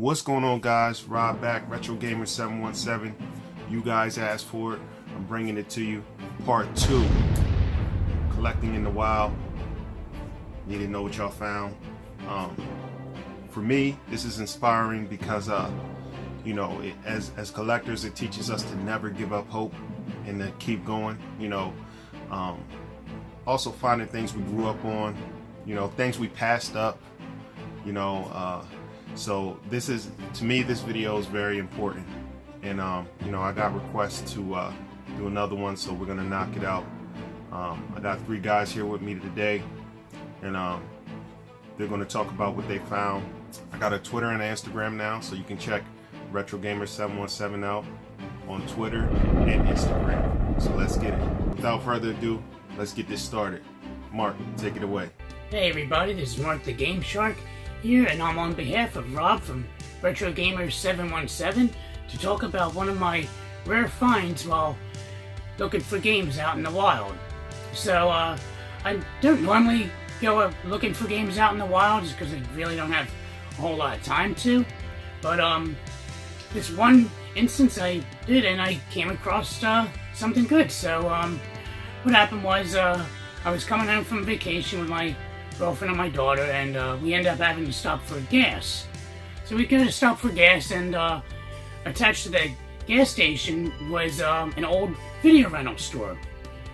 What's going on, guys? Rob back, Retro Gamer 717. You guys asked for it. I'm bringing it to you. Part 2. Collecting in the wild. Need to know what y'all found. For me, this is inspiring because you know, as collectors, it teaches us to never give up hope and to keep going. You know, also finding things we grew up on. You know, things we passed up. You know, so this is, to me, this video is very important. And you know, I got requests to do another one, so we're gonna knock it out. I got 3 guys here with me today, and they're gonna talk about what they found. I got a Twitter and an Instagram now, so you can check Retro Gamer 717 out on Twitter and Instagram. So let's get it. Without further ado, let's get this started. Mark, take it away. Hey everybody, this is Mark the MTShark here, and I'm on behalf of Rob from Retro Gamer 717 to talk about one of my rare finds while looking for games out in the wild. So I don't normally go looking for games out in the wild just because I really don't have a whole lot of time to, but this one instance I did, and I came across something good. So what happened was I was coming home from vacation with my girlfriend and my daughter, and we ended up having to stop for gas. So we could have stopped for gas, and attached to the gas station was an old video rental store.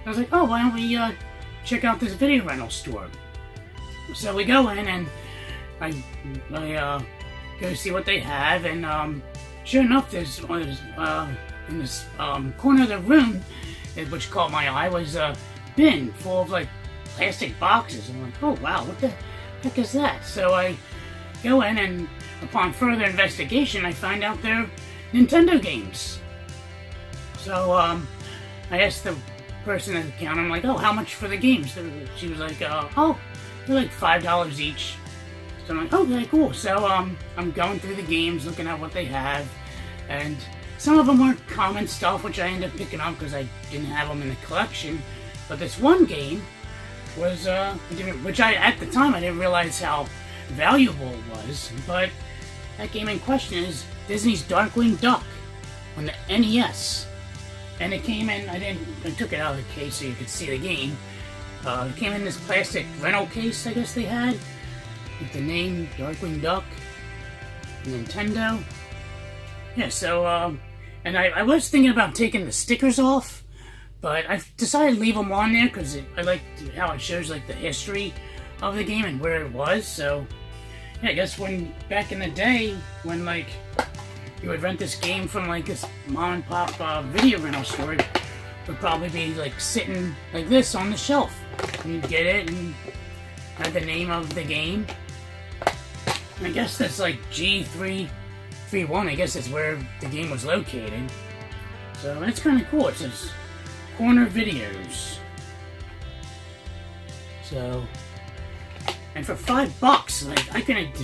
I was like, oh, why don't we check out this video rental store? So we go in, and I go see what they have, and sure enough, there's in this corner of the room, which caught my eye, was a bin full of like plastic boxes. I'm like, oh wow, what the heck is that? So I go in, and upon further investigation, I find out they're Nintendo games. So I asked the person at the counter, I'm like, oh, how much for the games? She was like, oh, they're like $5 each. So I'm like, okay, cool. So I'm going through the games, looking at what they have, and some of them were common stuff, which I ended up picking up because I didn't have them in the collection. But this one game was, which at the time I didn't realize how valuable it was, but that game in question is Disney's Darkwing Duck on the NES. And it came in, I took it out of the case so you could see the game. It came in this plastic rental case, I guess they had, with the name Darkwing Duck, Nintendo. Yeah, so, and I was thinking about taking the stickers off, but I decided to leave them on there because I like how it shows like the history of the game and where it was. So, yeah, I guess back in the day, when like you would rent this game from like this mom and pop video rental store, it would probably be like sitting like this on the shelf. And you'd get it and have the name of the game. I guess that's like G331, I guess that's where the game was located. So that's kind of cool. It says Corner Videos. So, and for $5, like I couldn't,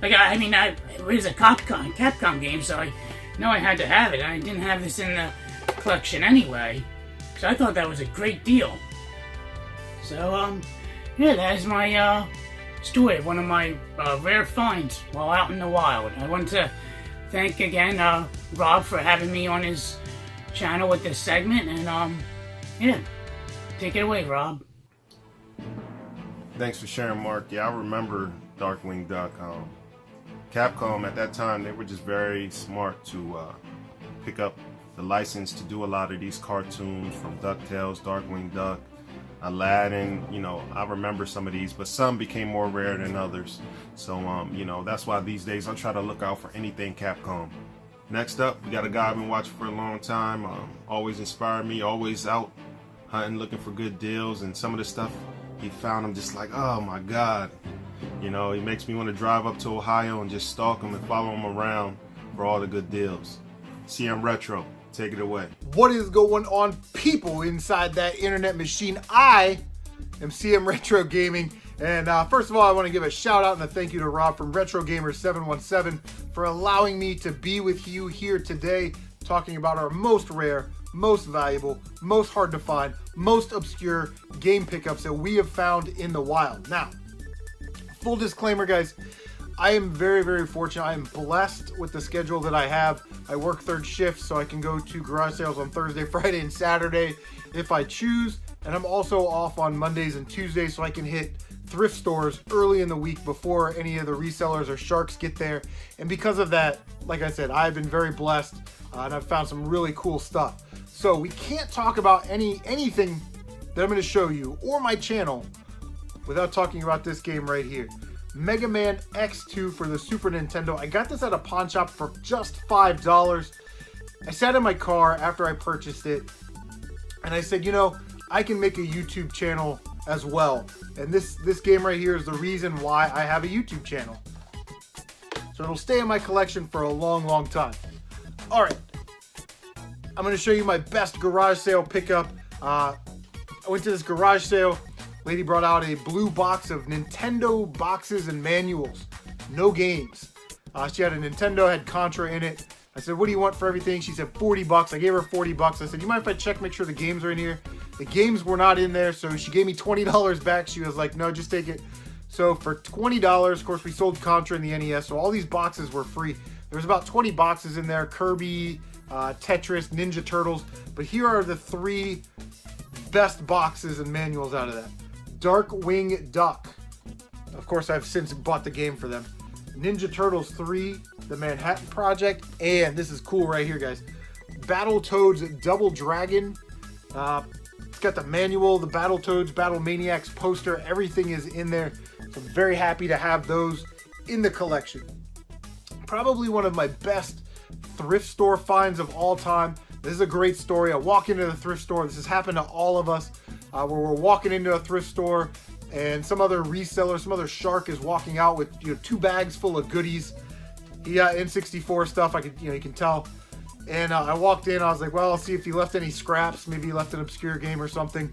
like I mean, it was a Capcom game, so I know I had to have it. I didn't have this in the collection anyway, so I thought that was a great deal. So yeah, that is my story of one of my rare finds while out in the wild. I want to thank again Rob for having me on his channel with this segment, and yeah, take it away, Rob. Thanks for sharing, Mark. Yeah, I remember Darkwing Duck. Capcom at that time, they were just very smart to pick up the license to do a lot of these cartoons, from DuckTales, Darkwing Duck, Aladdin. You know, I remember some of these, but some became more rare than others. So you know, that's why these days I try to look out for anything Capcom. Next up, we got a guy I've been watching for a long time. Always inspired me, always out hunting, looking for good deals, and some of the stuff he found, I'm just like, oh my god. You know, he makes me want to drive up to Ohio and just stalk him and follow him around for all the good deals. CM Retro, take it away. What is going on, people inside that internet machine? I am CM Retro Gaming, and first of all, I want to give a shout out and a thank you to Rob from Retro Gamer 717 for allowing me to be with you here today, talking about our most rare, most valuable, most hard to find, most obscure game pickups that we have found in the wild. Now, full disclaimer, guys, I am very, very fortunate. I am blessed with the schedule that I have. I work third shift, so I can go to garage sales on Thursday, Friday, and Saturday if I choose. And I'm also off on Mondays and Tuesdays, so I can hit thrift stores early in the week before any of the resellers or sharks get there. And because of that, like I said, I've been very blessed, and I've found some really cool stuff. So we can't talk about anything that I'm going to show you or my channel without talking about this game right here. Mega Man X2 for the Super Nintendo. I got this at a pawn shop for just $5. I sat in my car after I purchased it, and I said, you know, I can make a YouTube channel as well. And this game right here is the reason why I have a YouTube channel. So it'll stay in my collection for a long, long time. All right. I'm going to show you my best garage sale pickup. I went to this garage sale. Lady brought out a blue box of Nintendo boxes and manuals. No games. She had a Nintendo, had Contra in it. I said, what do you want for everything? She said, $40. I gave her $40. I said, you mind if I check, make sure the games are in here? The games were not in there, so she gave me $20 back. She was like, no, just take it. So for $20, of course, we sold Contra and the NES, so all these boxes were free. There was about 20 boxes in there, Kirby, Tetris, Ninja Turtles. But here are the 3 best boxes and manuals out of that. Darkwing Duck. Of course, I've since bought the game for them. Ninja Turtles 3, The Manhattan Project, and this is cool right here, guys. Battletoads Double Dragon. It's got the manual, the Battletoads, Battle Maniacs poster. Everything is in there. So I'm very happy to have those in the collection. Probably one of my best thrift store finds of all time. This is a great story. I walk into the thrift store. This has happened to all of us. Where we're walking into a thrift store and some other reseller, some other shark is walking out with 2 bags full of goodies. He got N64 stuff. I could, you can tell. And I walked in. I was like, well, I'll see if he left any scraps. Maybe he left an obscure game or something.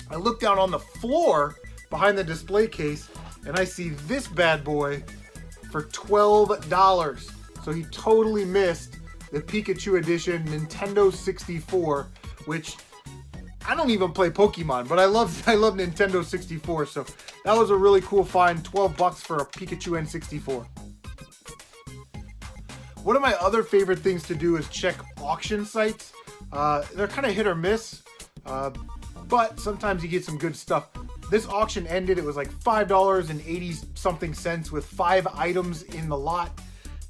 I look down on the floor behind the display case, and I see this bad boy for $12. So he totally missed the Pikachu edition Nintendo 64, which I don't even play Pokemon, but I love Nintendo 64, so that was a really cool find. $12 for a Pikachu N64. One of my other favorite things to do is check auction sites. They're kind of hit or miss, but sometimes you get some good stuff. This auction ended, it was like $5.80 something cents with 5 items in the lot.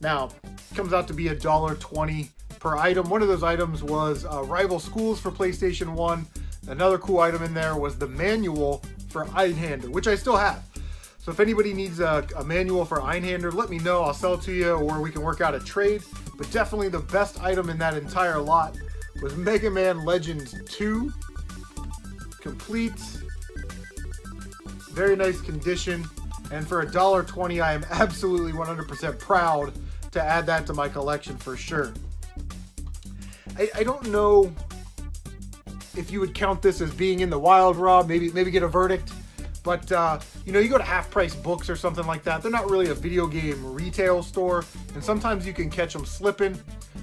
Now, it comes out to be $1.20 per item. One of those items was Rival Schools for PlayStation 1. Another cool item in there was the manual for Einhander, which I still have. So if anybody needs a manual for Einhander, let me know. I'll sell it to you, or we can work out a trade. But definitely the best item in that entire lot was Mega Man Legends 2. Complete. Very nice condition. And for $1.20, I am absolutely 100% proud to add that to my collection for sure. I don't know if you would count this as being in the wild, Rob. Maybe get a verdict. But, you go to Half Price Books or something like that. They're not really a video game retail store. And sometimes you can catch them slipping.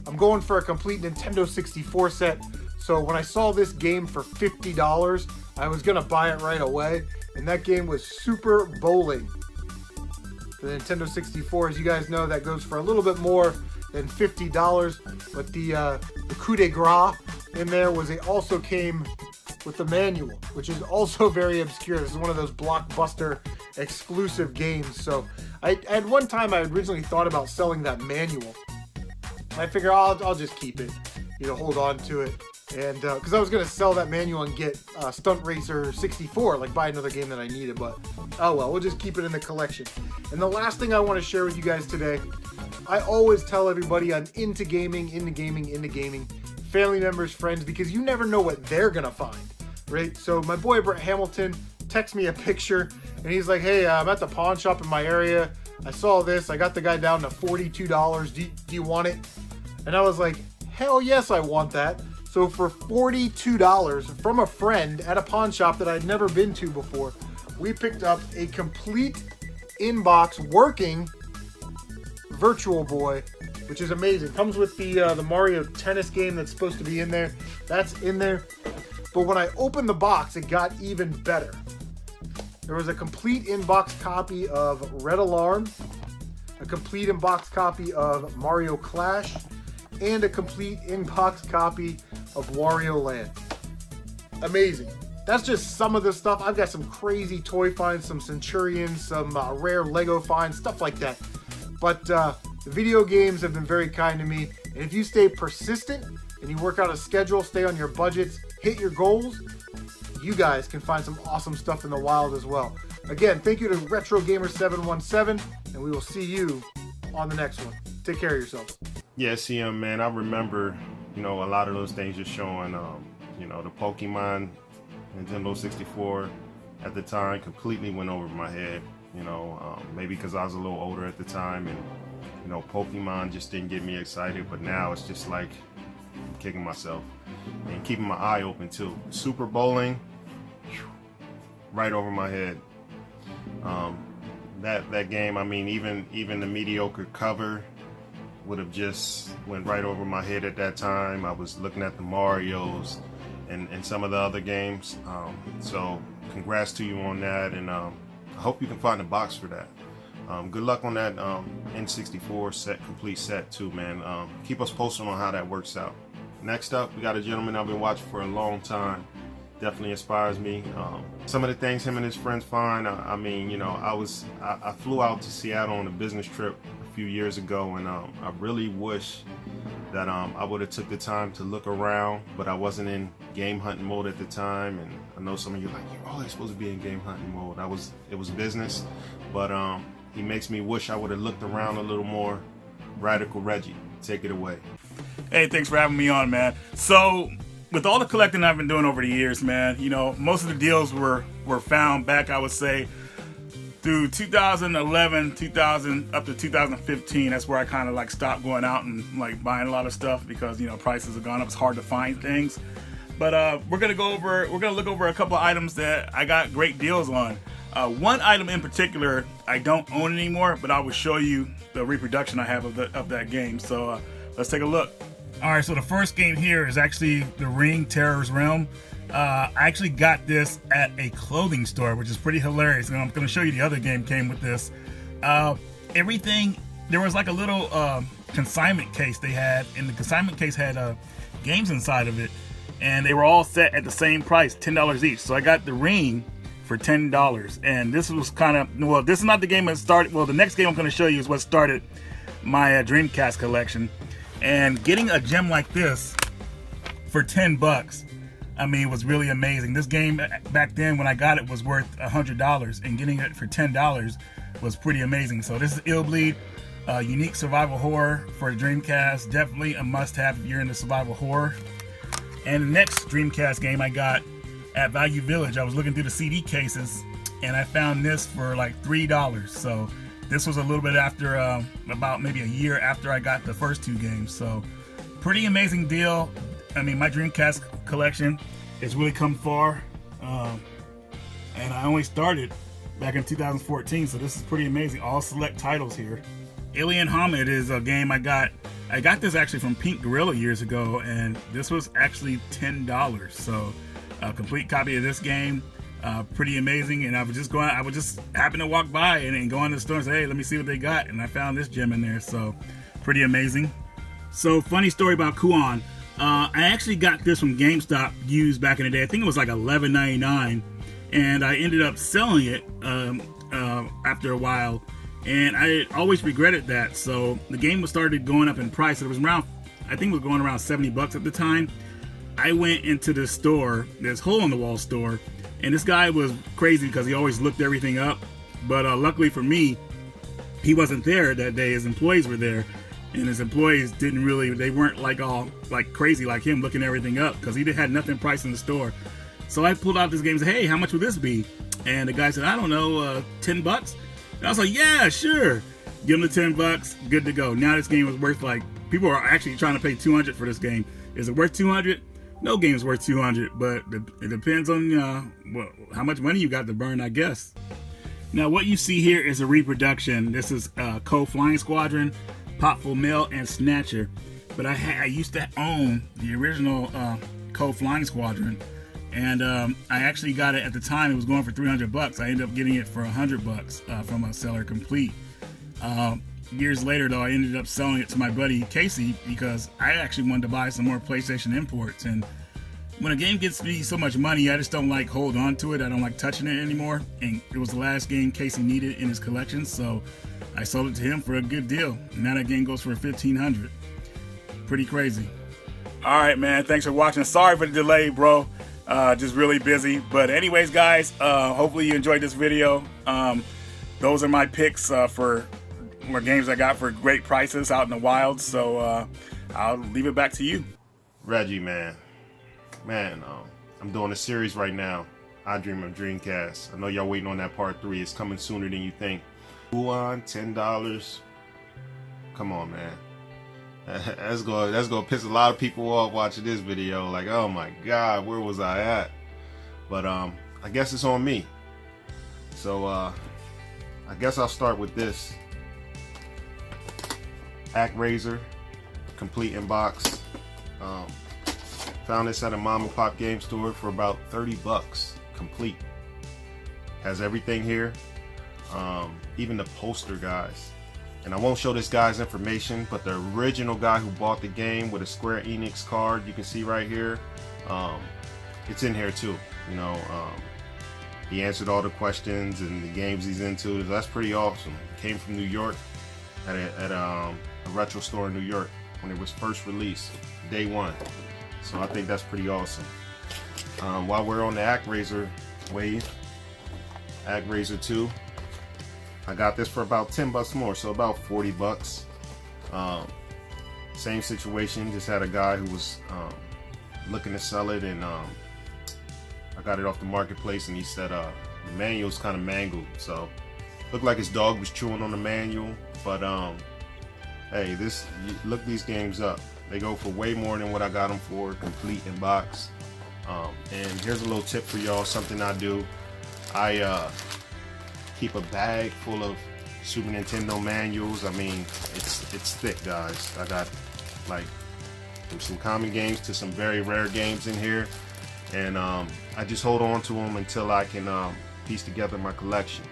I'm going for a complete Nintendo 64 set. So when I saw this game for $50, I was going to buy it right away. And that game was Super Bowling. For the Nintendo 64, as you guys know, that goes for a little bit more than $50. But the coup de grace in there was it also came with the manual, which is also very obscure. This is one of those blockbuster exclusive games. So at one time I originally thought about selling that manual. I figure I'll just keep it, hold on to it. And because I was going to sell that manual and get Stunt Racer 64, like buy another game that I needed, but oh well, we'll just keep it in the collection. And the last thing I want to share with you guys today, I always tell everybody I'm into gaming, family members, friends, because you never know what they're going to find, right? So my boy Brett Hamilton texts me a picture, and he's like, hey, I'm at the pawn shop in my area. I saw this. I got the guy down to $42. Do you want it? And I was like, hell yes, I want that. So for $42 from a friend at a pawn shop that I'd never been to before, we picked up a complete in-box working Virtual Boy, which is amazing. Comes with the Mario Tennis game that's supposed to be in there. That's in there. But when I opened the box, it got even better. There was a complete in-box copy of Red Alarm, a complete in-box copy of Mario Clash, and a complete in-box copy of Wario Land. Amazing. That's just some of the stuff. I've got some crazy toy finds, some Centurions, some rare Lego finds, stuff like that. But the video games have been very kind to me. And if you stay persistent and you work out a schedule, stay on your budgets, hit your goals, you guys can find some awesome stuff in the wild as well. Again, thank you to Retro Gamer 717, and we will see you on the next one. Take care of yourselves. Yeah, CM, man, I remember, a lot of those things you're showing, the Pokemon Nintendo 64 at the time completely went over my head, maybe because I was a little older at the time, and, Pokemon just didn't get me excited, but now it's just like I'm kicking myself and keeping my eye open too. Super Bowling, right over my head. That game, I mean, even the mediocre cover would have just went right over my head at that time. I was looking at the Marios and some of the other games. So congrats to you on that, and I hope you can find a box for that. Good luck on that N64 complete set too, man. Keep us posted on how that works out. Next up, we got a gentleman I've been watching for a long time. Definitely inspires me. Some of the things him and his friends find, I flew out to Seattle on a business trip a few years ago, and I really wish that I would have took the time to look around, but I wasn't in game hunting mode at the time. And I know some of you are like, you're always supposed to be in game hunting mode. It was business, but he makes me wish I would have looked around a little more. Radical Reggie, take it away. Hey, thanks for having me on, man. So, with all the collecting I've been doing over the years, man, most of the deals were found back, I would say, through 2011, 2000 up to 2015. That's where I kind of like stopped going out and like buying a lot of stuff because prices have gone up. It's hard to find things. But we're gonna look over a couple of items that I got great deals on. One item in particular I don't own anymore, but I will show you the reproduction I have of that game. So let's take a look. All right, so the first game here is actually the Ring Terror's Realm. I actually got this at a clothing store, which is pretty hilarious. And I'm going to show you the other game came with this. Everything, there was like a little consignment case they had, and the consignment case had games inside of it, and they were all set at the same price, $10 each. So I got the Ring for $10, and this was kind of, well, this is not the game that started, well, the next game I'm going to show you is what started my Dreamcast collection. And getting a gem like this for $10, I mean, was really amazing. This game back then when I got it was worth $100, and getting it for $10 was pretty amazing. So this is Illbleed, unique survival horror for the Dreamcast. Definitely a must-have if you're into survival horror. And the next Dreamcast game I got at Value Village, I was looking through the CD cases, and I found this for like $3. So this was a little bit after, about maybe a year after I got the first two games. So pretty amazing deal. I mean, my Dreamcast collection has really come far, and I only started back in 2014, so this is pretty amazing. All select titles here. Alien Homid is a game I got this actually from Pink Gorilla years ago, and this was actually $10. So a complete copy of this game. Pretty amazing. And I would just happen to walk by and go in the store and say, hey, let me see what they got, and I found this gem in there. So pretty amazing. So funny story about Kuon. I actually got this from GameStop used back in the day. I think it was like $11.99, and I ended up selling it after a while, and I always regretted that. So the game started going up in price. It was around, I think it was going around $70 at the time. I went into this store, this hole-in-the-wall store, and this guy was crazy because he always looked everything up. But luckily for me, he wasn't there that day. His employees were there, and his employees they weren't like all like crazy like him looking everything up, because he had nothing priced in the store. So I pulled out this game and said, hey, how much would this be? And the guy said, I don't know, $10. And I was like, yeah, sure. Give him the $10, good to go. Now this game is worth, like, people are actually trying to pay $200 for this game. Is it worth $200? No game's worth $200, but it depends on how much money you got to burn, I guess. Now what you see here is a reproduction. This is Co Flying Squadron, Popful Mail, and Snatcher. But I used to own the original Co Flying Squadron, and I actually got it at the time. It was going for $300. I ended up getting it for $100 from a seller complete. years later, though, I ended up selling it to my buddy Casey because I actually wanted to buy some more PlayStation imports. And when a game gets me so much money, I just don't like hold on to it. I don't like touching it anymore. And it was the last game Casey needed in his collection, so I sold it to him for a good deal. And now that game goes for $1,500. Pretty crazy. All right, man. Thanks for watching. Sorry for the delay, bro. Just really busy. But anyways, guys, hopefully you enjoyed this video. Those are my picks for more games I got for great prices out in the wild. So I'll leave it back to you. Reggie, man, I'm doing a series right now. I Dream of Dreamcast. I know y'all waiting on that part 3. It's coming sooner than you think. Kuon, $10. Come on, man. That's gonna piss a lot of people off watching this video. Like, oh my God, where was I at? But I guess it's on me. So I guess I'll start with this. Actraiser, complete in box. Found this at a mom and pop game store for about 30 bucks, complete. Has everything here, even the poster, guys. And I won't show this guy's information, but the original guy who bought the game with a Square Enix card, you can see right here, it's in here too. You know, he answered all the questions and the games he's into. That's pretty awesome. Came from New york at a retro store in New York when it was first released, day 1. So I think that's pretty awesome. While we're on the Actraiser wave, Actraiser 2, I got this for about 10 bucks more, so about 40 bucks. Same situation, just had a guy who was looking to sell it, and I got it off the marketplace, and he said the manual's kind of mangled, so looked like his dog was chewing on the manual. But hey, look these games up. They go for way more than what I got them for, complete in box. And here's a little tip for y'all, something I do. I keep a bag full of Super Nintendo manuals. I mean, it's thick, guys. I got like from some common games to some very rare games in here, and I just hold on to them until I can piece together my collection.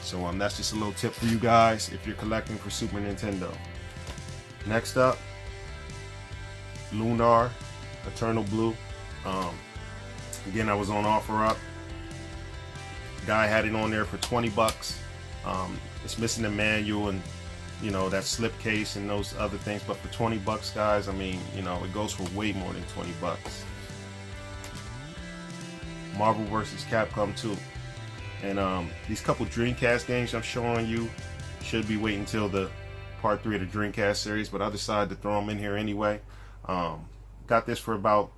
So that's just a little tip for you guys if you're collecting for Super Nintendo. Next up, Lunar Eternal Blue. Again, I was on OfferUp. Guy had it on there for 20 bucks. It's missing the manual and, you know, that slip case and those other things, but for 20 bucks, guys, I mean, you know, it goes for way more than 20 bucks. Marvel vs. Capcom 2. And these couple Dreamcast games I'm showing you should be waiting until the part 3 of the Dreamcast series, but I decided to throw them in here anyway. Got this for about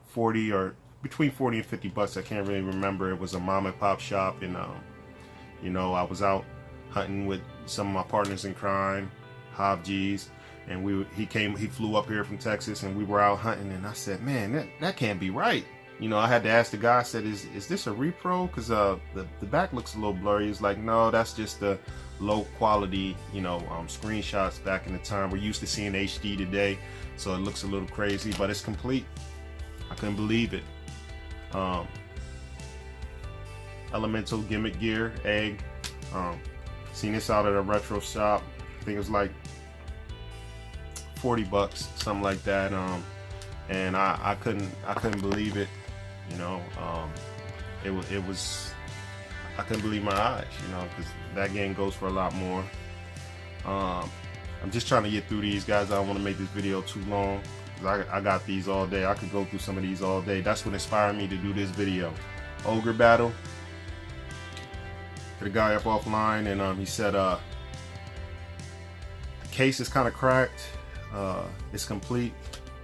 40 or between 40 and 50 bucks. I can't really remember. It was a mom and pop shop, and you know, I was out hunting with some of my partners in crime, Hob G's, and he flew up here from Texas, and we were out hunting, and I said, man, that can't be right. You know, I had to ask the guy. I said, is this a repro? Because the back looks a little blurry. He's like, no, that's just the low quality, you know, screenshots back in the time. We're used to seeing HD today, so it looks a little crazy, but it's complete. I couldn't believe it. Elemental Gimmick Gear Egg. Seen this out at a retro shop. I think it was like 40 bucks, something like that. And I couldn't believe it. You know, it was I couldn't believe my eyes. You know, because that game goes for a lot more. I'm just trying to get through these, guys. I don't want to make this video too long. I got these all day. I could go through some of these all day. That's what inspired me to do this video. Ogre Battle. Hit a guy up offline, and he said the case is kind of cracked. It's complete.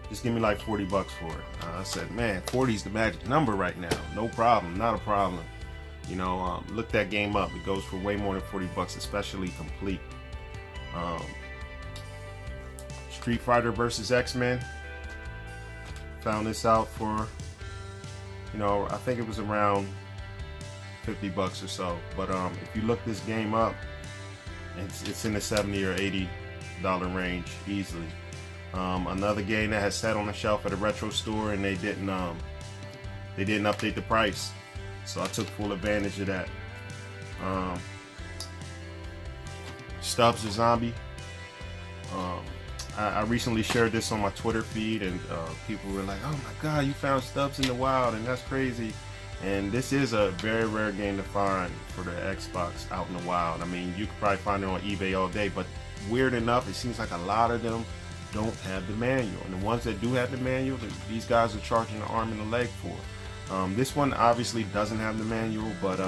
Just give me like 40 bucks for it. I said, man, 40 is the magic number right now. No problem, not a problem. You know, look that game up. It goes for way more than 40 bucks, especially complete. Street Fighter versus X-Men. Found this out for, you know, I think it was around 50 bucks or so. But if you look this game up, it's in the 70 or 80 dollar range easily. Another game that has sat on the shelf at a retro store, and they didn't update the price, so I took full advantage of that. Stubbs the Zombie. I recently shared this on my Twitter feed, and people were like, "Oh my God, you found Stubbs in the wild, and that's crazy." And this is a very rare game to find for the Xbox out in the wild. I mean, you could probably find it on eBay all day, but weird enough, it seems like a lot of them don't have the manual. And the ones that do have the manual, these guys are charging an arm and a leg for. This one obviously doesn't have the manual, but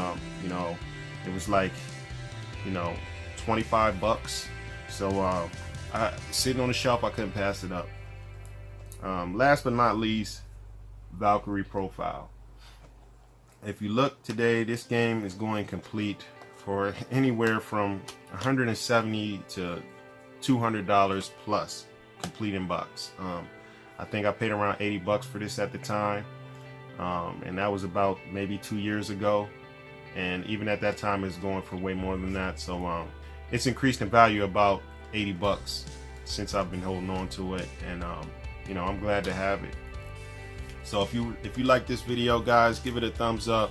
you know, it was like, you know, 25 bucks. So sitting on the shelf, I couldn't pass it up. Last but not least, Valkyrie Profile. If you look today, this game is going complete for anywhere from $170 to $200 plus, complete in box. I think I paid around 80 bucks for this at the time, and that was about maybe 2 years ago. And even at that time, it's going for way more than that. So it's increased in value about 80 bucks since I've been holding on to it, and you know, I'm glad to have it. So if you like this video, guys, give it a thumbs up.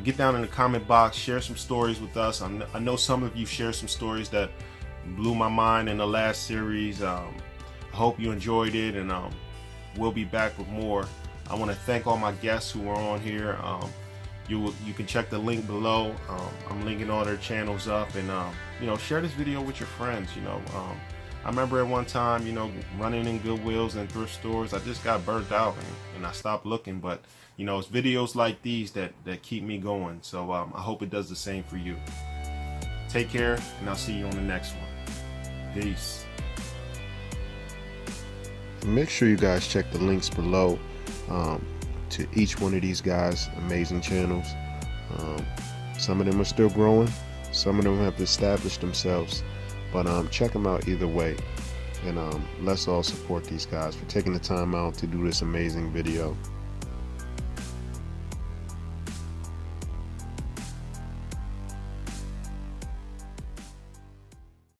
Get down in the comment box, share some stories with us. I know some of you shared some stories that blew my mind in the last series. I hope you enjoyed it, and we'll be back with more. I want to thank all my guests who are on here. You can check the link below. I'm linking all their channels up, and you know, share this video with your friends. You know, I remember at one time, you know, running in Goodwills and thrift stores, I just got burnt out, and I stopped looking. But you know, it's videos like these that keep me going. So I hope it does the same for you. Take care, and I'll see you on the next one. Peace. Make sure you guys check the links below to each one of these guys' amazing channels. Some of them are still growing, some of them have established themselves, but check them out either way, and let's all support these guys for taking the time out to do this amazing video.